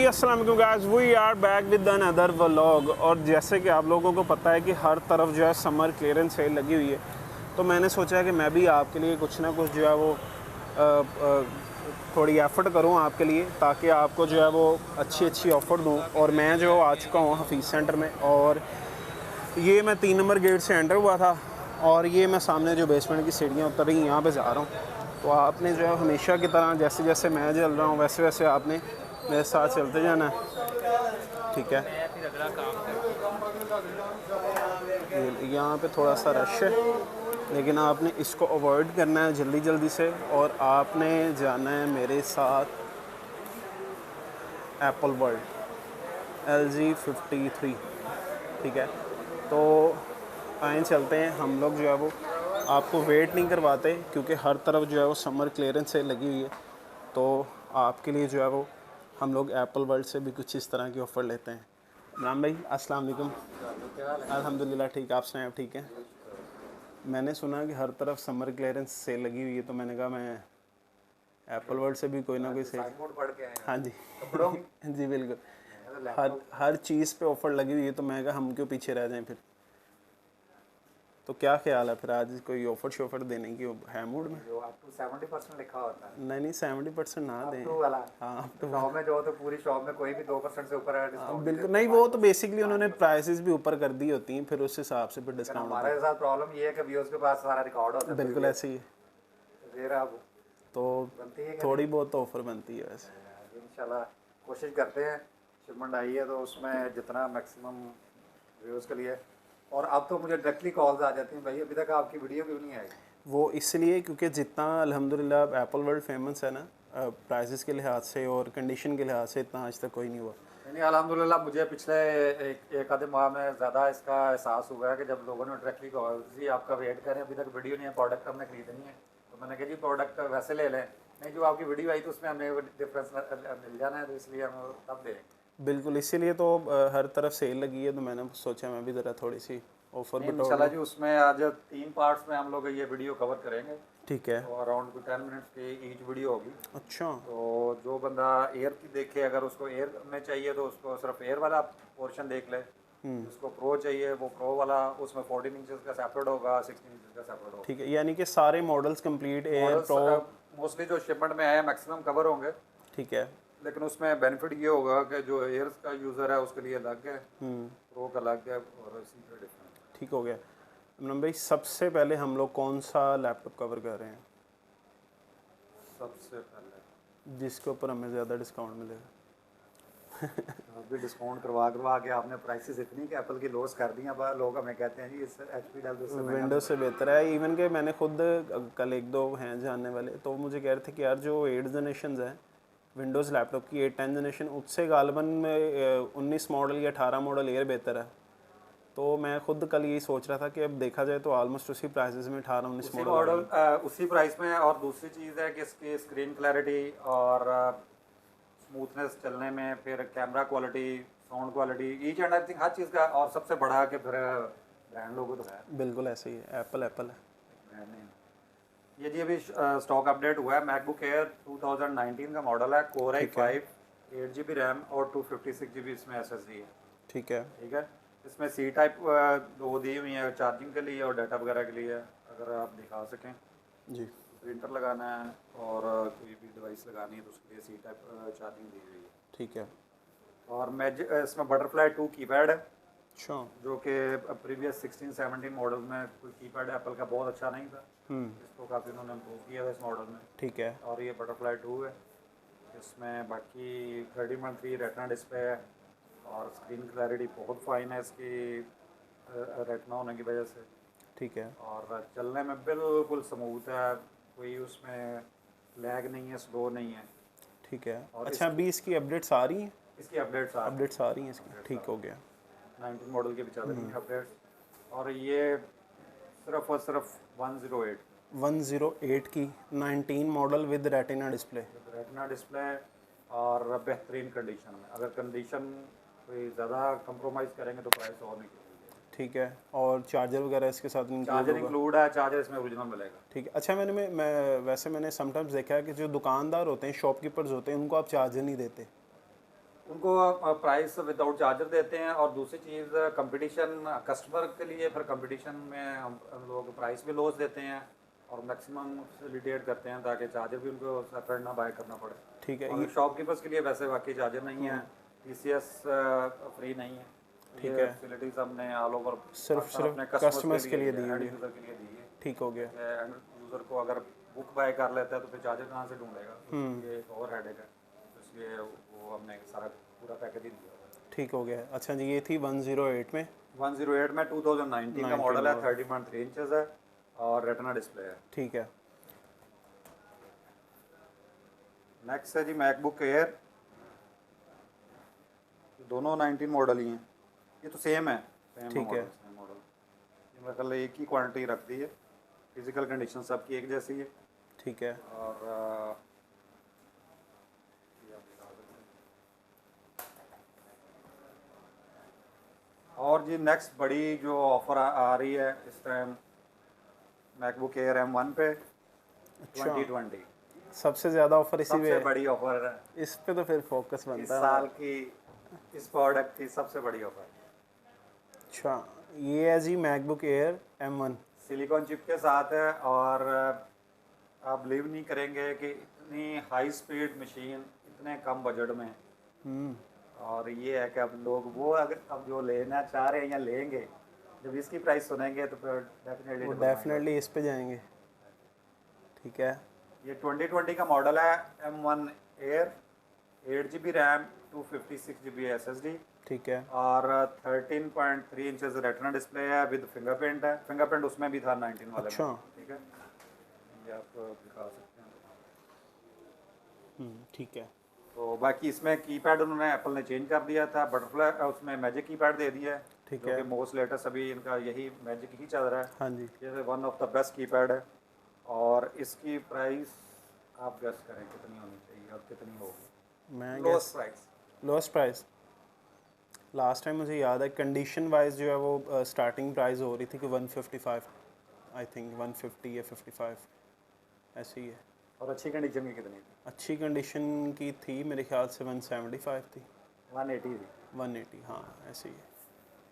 अस्सलाम वालेकुम guys, we are back with another vlog. और जैसे कि आप लोगों को पता है कि हर तरफ जो है समर क्लियरेंस सेल लगी हुई है, तो मैंने सोचा कि मैं भी आपके लिए कुछ ना कुछ जो है वो थोड़ी एफ़र्ट करूं आपके लिए, ताकि आपको जो है वो अच्छी ऑफ़र दूं। और मैं जो आ चुका हूं हफीज़ सेंटर में, और ये मैं 3 नंबर गेट से एंटर हुआ था, और ये मैं सामने जो बेसमेंट की सीढ़ियाँ उतर रही यहाँ पे जा रहा हूँ। तो आपने जो है हमेशा की तरह जैसे जैसे मैं चल रहा हूँ वैसे वैसे आपने मेरे साथ चलते जाना है, ठीक है। यहाँ पे थोड़ा सा रश है, लेकिन आपने इसको अवॉइड करना है जल्दी जल्दी से, और आपने जाना है मेरे साथ एप्पल वर्ल्ड LG53, ठीक है। तो आए चलते हैं हम लोग, जो है वो आपको वेट नहीं करवाते, क्योंकि हर तरफ जो है वो समर क्लियरेंस से लगी हुई है। तो आपके लिए जो है वो हम लोग एप्पल वर्ल्ड से भी कुछ इस तरह की ऑफ़र लेते हैं। इमरान भाई अस्सलाम वालेकुम। अल्हम्दुलिल्लाह ठीक, आप सुनाएं, आप ठीक हैं? मैंने सुना कि हर तरफ समर क्लियरेंस सेल लगी हुई है, तो मैंने कहा मैं एप्पल वर्ल्ड से भी कोई ना कोई सेल। हाँ जी जी बिल्कुल, हर चीज़ पे ऑफ़र लगी हुई है, तो मैं कहा हम क्यों पीछे रह जाएं फिर। तो क्या ख्याल है फिर, आज कोई ऑफ़र शॉफर देने की है मूड में? जो अप टू 70% लिखा होता है। नहीं 70% ना दें। वाला हाँ शॉप में जो तो पूरी शॉप में कोई भी 2% से ऊपर है डिस्काउंट बिल्कुल नहीं, वो तो बेसिकली उन्होंने प्राइसेस भी ऊपर कर दी होती हैं, फिर उस हिसाब से फिर डिस्काउंट होता हमारे साथ प्रॉब्लम ये है कि व्यूअर्स के पास सारा रिकॉर्ड होता है। है। बिल्कुल ऐसे ही है, फिर अब तो थोड़ी बहुत तो ऑफ़र बनती है वैसे। इंशाल्लाह कोशिश करते हैं, शिपमेंट आई है तो उसमें जितना मैक्सिमम व्यूअर्स के लिए। और अब तो मुझे डायरेक्टली कॉल्स आ जाती हैं, भाई अभी तक आपकी वीडियो क्यों नहीं आई। वो इसलिए क्योंकि जितना अल्हम्दुलिल्लाह एप्पल वर्ल्ड फेमस है ना, प्राइसेस के लिहाज से और कंडीशन के लिहाज से, इतना आज तक कोई नहीं हुआ। नहीं अल्हम्दुलिल्लाह, मुझे पिछले एक आधे माह में ज़्यादा इसका एहसास हुआ है कि जब लोगों ने डायरेक्टली कॉल जी आपका वेट करें, अभी तक वीडियो नहीं है, प्रोडक्ट हमने खरीदनी है। तो मैंने कहा जी प्रोडक्ट वैसे ले लें, नहीं जो आपकी वीडियो आई तो उसमें हमें डिफरेंस मिल जाना है, तो इसलिए हम तब दें। बिल्कुल, इसीलिए तो हर तरफ सेल लगी है, तो मैंने सोचा मैं भी ज़रा थोड़ी सी ऑफ़र बटोर इंशाल्लाह लूँ। जी, उसमें आज 3 पार्ट्स में हम लोग ये वीडियो कवर करेंगे। ठीक है, तो अराउंड 10 मिनट्स की ईच वीडियो होगी। अच्छा तो जो बंदा एयर की देखे, अगर उसको एयर में चाहिए तो उसको सिर्फ एयर वाला पोर्शन देख ले। जिसको प्रो चाहिए वो प्रो वाला, उसमें 14 इंचेस का सेपरेट होगा, 16 इंचेस का सेपरेट होगा। ठीक है, यानी कि सारे models complete air pro. Mostly जो शिपमेंट में है मैक्सिमम कवर होंगे, ठीक है, लेकिन उसमें बेनिफिट ये होगा कि जो एयर का यूज़र है उसके लिए अलग है, प्रो का अलग है, और इसी तरह डिफरेंट। ठीक हो गया। इमरान भाई सबसे पहले हम लोग कौन सा लैपटॉप कवर कर रहे हैं सबसे पहले जिसके ऊपर हमें ज़्यादा डिस्काउंट मिलेगा? अभी डिस्काउंट करवा के आपने प्राइसेस इतनी कि एप्पल की लॉस कर दी हैं। अब लोग हमें कहते हैं जी इस HP डेल से विंडोज़ से बेहतर है। इवन के मैंने खुद कल एक दो हैं जानने वाले, तो मुझे कह रहे थे कि यार जो 8 जनरेशन है विंडोज़ लैपटॉप की, 8-10 जनरेशन, उससे गालबन में 19 मॉडल या 18 मॉडल एयर बेहतर है। तो मैं खुद कल यही सोच रहा था कि अब देखा जाए तो ऑलमोस्ट उसी प्राइसेस में 18-19 मॉडल उसी प्राइस में। और दूसरी चीज़ है कि इसकी स्क्रीन क्लैरिटी और स्मूथनेस चलने में, फिर camera quality, sound quality, each and everything हर चीज़ का। और सबसे बड़ा कि फिर ब्रांड लोगो तो है। बिल्कुल ऐसे ही है, एप्पल है ब्रांड नेम। ये जी अभी स्टॉक अपडेट हुआ है। मैकबुक एयर 2019 का मॉडल है, कोर i5, 8GB रैम और 256GB इसमें SSD है। ठीक है, ठीक है। इसमें C टाइप 2 दी हुई है, चार्जिंग के लिए और डाटा वगैरह के लिए, अगर आप दिखा सकें जी। प्रिंटर लगाना है और कोई भी डिवाइस लगानी है तो उसके लिए C टाइप चार्जिंग दी हुई है। ठीक है, और इसमें बटरफ्लाई 2 कीपैड है, अच्छा, जो कि प्रीवियस 16-17 मॉडल में कोई कीपैड एप्पल का बहुत अच्छा नहीं था। इसको काफ़ी उन्होंने इम्प्रूव किया था इस मॉडल में। ठीक है, और ये बटरफ्लाई 2 है। इसमें बाकी 13.3 रेटिना डिस्प्ले है, और स्क्रीन क्लैरिटी बहुत फाइन है इसकी रेटिना होने की वजह से। ठीक है, और चलने में बिल्कुल स्मूथ है, कोई उसमें लैग नहीं है, स्लो नहीं है। ठीक है। और अच्छा, अभी इसकी अपडेट्स आ रही हैं? इसकी अपडेट्स आ रही हैं इसकी, ठीक हो गया। 19 मॉडल की भी चल रही है अपडेट्स। और ये सिर्फ और सिर्फ 108 की 19 मॉडल विद रेटिना डिस्प्ले और बेहतरीन कंडीशन में। अगर कंडीशन कोई ज़्यादा कंप्रोमाइज़ करेंगे तो प्राइस और नहीं। ठीक है, और चार्जर वगैरह इसके साथ चार्जर इंक्लूड है, चार्जर इसमें ओरिजिनल मिलेगा। ठीक है। अच्छा, मैंने समटाइम्स देखा है कि जो दुकानदार होते हैं, शॉपकीपर्स होते हैं, उनको आप चार्जर नहीं देते। उनको प्राइस विदाउट चार्जर देते हैं, और दूसरी चीज़ कंपटीशन कस्टमर के लिए, फिर कंपटीशन में हम लोग प्राइस भी लॉस देते हैं और मैक्सिमम फैसिलिटेट करते हैं ताकि चार्जर भी उनको सेपरेट ना बाय करना पड़े। ठीक है। और शॉपकीपर्स के लिए वैसे बाकी चार्जर नहीं है, TCS फ्री नहीं है। ठीक ये है। फैसिलिटीज हमने ऑल ओवर सिर्फ अपने कस्टमर्स के लिए दी एंड हुई है। यूज़र के लिए दी है। ठीक हो गया। एंड यूज़र को अगर बुक बाय कर लेता है तो फिर चार्जर कहाँ से ढूंढेगा, ये एक और हेडेक है, तो इसलिए वो हमने सारा पूरा पैकेज ही दिया। ठीक हो गया। अच्छा जी, ये थी 108 में। 108 में 2019 का मॉडल है, 30.3 इंचेस है और रेटिना डिस्प्ले है। ठीक है। नेक्स्ट है जी मैकबुक एयर, दोनों 19 मॉडल ही हैं, ये तो सेम है, सेम ठीक है। मॉडल। ये मेरे ख्याल एक ही क्वांटिटी रख दी है, फिजिकल कंडीशन सबकी एक जैसी है। ठीक है। और ये आप दिखा सकते हैं। और जी नेक्स्ट बड़ी जो ऑफर आ रही है इस टाइम मैकबुक एयर M1 पे, 2020 सबसे ज़्यादा ऑफर इसी पे सबसे है। बड़ी ऑफर है इस पे तो फिर फोकस इस बनता है। साल की, इस प्रोडक्ट की सबसे बड़ी ऑफर। अच्छा, ये है जी MacBook Air M1। Silicon chip के साथ है, और आप बिलीव नहीं करेंगे कि इतनी हाई स्पीड मशीन इतने कम बजट में। और ये है कि अब लोग वो अगर अब जो लेना चाह रहे हैं या लेंगे, जब इसकी प्राइस सुनेंगे तो फिर डेफिनेटली इस पे जाएंगे। ठीक है। ये 2020 का मॉडल है M1 air, 8GB RAM, 256GB SSD। ठीक है। और 13.3 इंचेस रेटिना डिस्प्ले है विद फिंगरप्रिंट है, फिंगरप्रिंट उसमें भी था 19 वाले अच्छा। में। ठीक है, ये आप दिखा सकते हैं। ठीक है। तो बाकी इसमें कीपैड उन्होंने एप्पल ने चेंज कर दिया था, बटरफ्लाई उसमें मैजिक कीपैड दे दिया है, ठीक जो है। कि मोस्ट लेटेस्ट अभी इनका यही मैजिक ही चल रहा है। हाँ जी। ये one of the best keypad है, और इसकी प्राइस आप गेस करें कितनी होनी चाहिए और कितनी होगी? मैं lowest price, lowest price last time मुझे याद है कंडीशन वाइज जो है वो स्टार्टिंग प्राइस हो रही थी कि 155, आई थिंक 150 या 55 ऐसी है। और अच्छी कंडीशन की कितनी थी? अच्छी कंडीशन की थी मेरे ख्याल से 175 थी, 180 थी। 180, हाँ ऐसी है।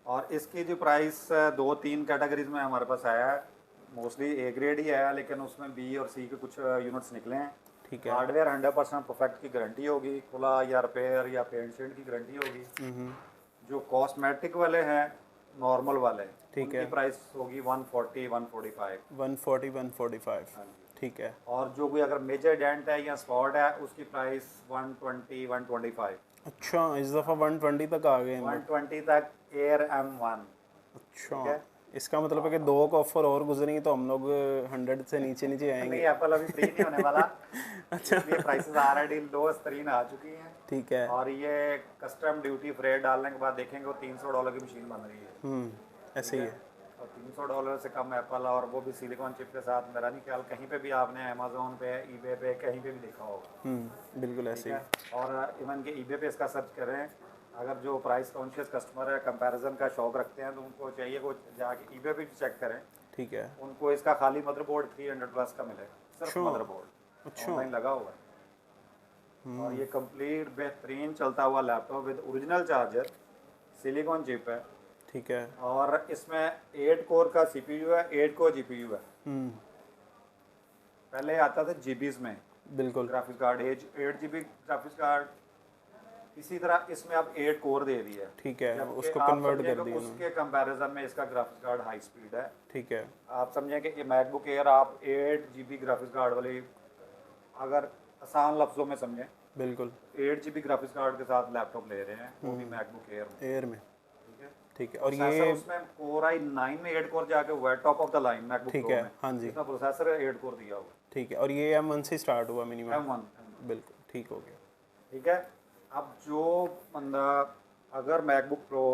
और इसकी जो प्राइस 2-3 कैटेगरीज में हमारे पास आया है, मोस्टली A ग्रेड ही आया, लेकिन उसमें B और C के कुछ यूनिट्स निकले हैं। ठीक है। हार्डवेयर 100% परफेक्ट की गारंटी होगी, खुला या रिपेयर या पेंट शेड की गारंटी होगी। जो कॉस्मेटिक वाले हैं, नॉर्मल वाले, ठीक है। उनकी प्राइस होगी 140, 145। 140, 145। ठीक है। और जो कोई अगर मेजर डेंट है या स्पॉट है, उसकी प्राइस 120, 125। अच्छा, इस दफ़ा 120 तक आ गए हैं। 120 तक एयर M1। अच्छा, इसका मतलब है कि 2 का ऑफर और गुजरेंगी तो हम लोग 100 से नीचे नीचे आएंगे। नहीं, एप्पल अभी फ्री नहीं होने वाला। अच्छा, इसलिए प्राइसेस ऑलरेडी लोएस्ट तरीन आ चुकी हैं। ठीक है। और ये कस्टम ड्यूटी फ्रेट डालने के बाद देखेंगे वो $300 की मशीन बन रही है। ऐसे ही है। और $300 से कम एप्पल, और वो भी सिलिकॉन चिप के साथ। मेरा नहीं ख्याल कहीं पे भी आपने अमेजोन पे, ईबे पे, कहीं पे भी देखा होगा। बिल्कुल ऐसे ही। और इवन के ईबे पे इसका सर्च करें, अगर जो प्राइस कॉन्शियस कस्टमर है, कंपैरिजन का शौक रखते हैं, तो उनको चाहिए वो जाके ईबे पे भी चेक करें। ठीक है। उनको इसका खाली मदरबोर्ड 300 प्लस का मिलेगा, सिर्फ मदरबोर्ड ऑनलाइन लगा हुआ है। और ये कंप्लीट बेहतरीन चलता हुआ laptop with original charger, silicon chip है। ठीक है। और इसमें 8 कोर का CPU है, 8 कोर GPU है। पहले आता था जीबीज में बिल्कुल। Graphics card, 8GB graphics card. इसी तरह इसमें आप 8 कोर दे दिया है। ठीक है, जबकि उसको आप कन्वर्ट समझें कर कि दिया उसके कंपैरिजन में इसका ग्राफिक्स कार्ड हाई स्पीड है। ठीक है। आप समझें कि ये मैकबुक एयर आप 8GB ग्राफिक्स कार्ड वाली, अगर आसान लफ्जों में समझें, बिल्कुल 8GB ग्राफिक्स कार्ड के साथ लैपटॉप ले रहे हैं, वो भी मैकबुक एयर में। में। ठीक है। ठीक है। और प्रोसेसर ये उसमें Core i9 में 8 कोर जाके हुआ है, top of the line MacBook ठीक प्रो है। में। हाँ जी। इसका प्रोसेसर 8 कोर दिया हुआ ठीक है। और ये M1 से स्टार्ट हुआ मिनिमम। M1। बिल्कुल ठीक हो गया। ठीक है। अब जो बंदा अगर मैकबुक प्रो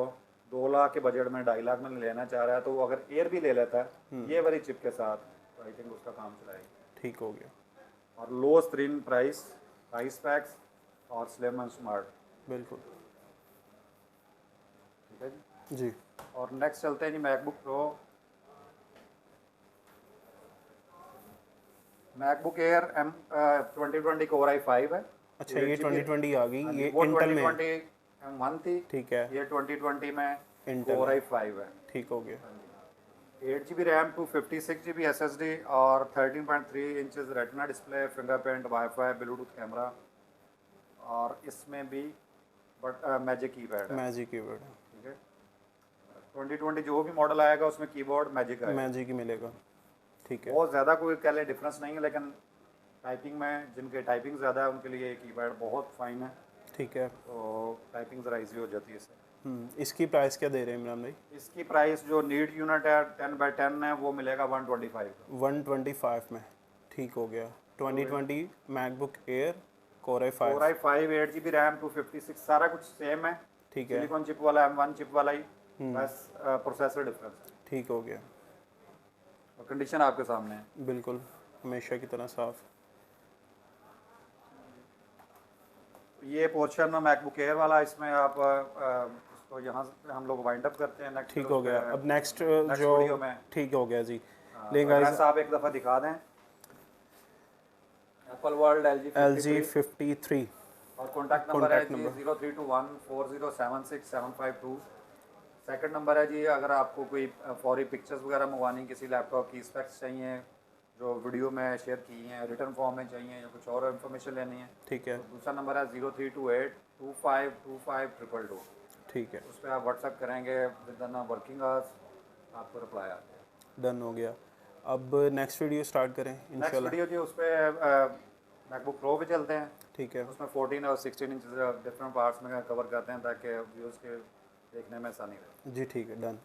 2 लाख के बजट में, 2.5 लाख में लेना चाह रहा है, तो वो अगर एयर भी ले लेता है ये वाली चिप के साथ, तो आई थिंक उसका काम चलाएगा। ठीक हो गया। और लोएस्ट तरीन प्राइस, हाई स्पेक्स और स्लिम एंड स्मार्ट। बिल्कुल। ठीक है जी। जी। और नेक्स्ट चलते हैं जी MacBook Pro. MacBook Air 2020 Core i5 है। अच्छा, ये 2020 आ गई, ये वो इंटेल में 2020 M1 थी, ठीक है, ये 2020 में Intel Core i5 है। ठीक हो गया। 8 GB रैम, 256 GB SSD और 13.3 inches retina display, fingerprint, wifi, Bluetooth camera और इसमें भी बट मैजिक कीपैड है। मैजिक कीबोर्ड ठीक है, 2020 जो भी मॉडल आएगा उसमें कीबोर्ड मैजिक आएगा। मैजिक ही मिलेगा, ठीक है। बहुत ज़्यादा कोई कह ले डिफरेंस नहीं है, लेकिन टाइपिंग में जिनके टाइपिंग ज़्यादा है उनके लिए कीपैड बहुत फाइन है, ठीक है। तो टाइपिंग ज़रा ईजी हो जाती है इससे। इसकी प्राइस क्या दे रहे हैं इमरान भाई? इसकी प्राइस जो नीड यूनिट है 10x10 है वो मिलेगा 125 का। 125 में, ठीक हो गया। 2020 MacBook air core i5, Core i5 8 GB RAM, 256, सारा कुछ सेम है। ठीक है, सिलिकॉन चिप वाला M1 चिप वाला ही, बस प्रोसेसर डिफरेंस है। ठीक हो गया। और कंडीशन आपके सामने है। बिल्कुल हमेशा की तरह साफ। ये पोर्शन मैकबुक एयर वाला, इसमें आप इसको यहाँ से हम लोग वाइंड अप करते हैं नेक्स्ट। ठीक हो गया। अब नेक्स्ट वीडियो जो में ठीक हो गया जी। लेकिन गाइस आप एक दफ़ा दिखा दें एप्पल वर्ल्ड LG 53 और कॉन्टैक्ट नंबर है Contact जी number। 032140766752। सेकंड नंबर है जी, अगर आपको कोई फौरी पिक्चर्स वगैरह मंगवानी, किसी लैपटॉप की स्पेक्स चाहिए जो वीडियो में शेयर की हैं, रिटर्न फॉर्म में चाहिए या कुछ और इन्फॉर्मेशन लेनी है, ठीक है, तो दूसरा नंबर है 0328252522। ठीक है, उस पर आप व्हाट्सअप करेंगे, विद इन वर्किंग आवर्स आपको रिप्लाई आ जाएगा। डन हो गया। अब नेक्स्ट वीडियो स्टार्ट करें नेक्स्ट इंशाल्लाह। वीडियो जी उस पर मैकबुक प्रो पे चलते हैं। ठीक है, उसमें 14 और 16 इंच डिफरेंट पार्ट्स में कवर करते हैं ताकि व्यूज़ के देखने में आसानी रहे। जी ठीक है, डन।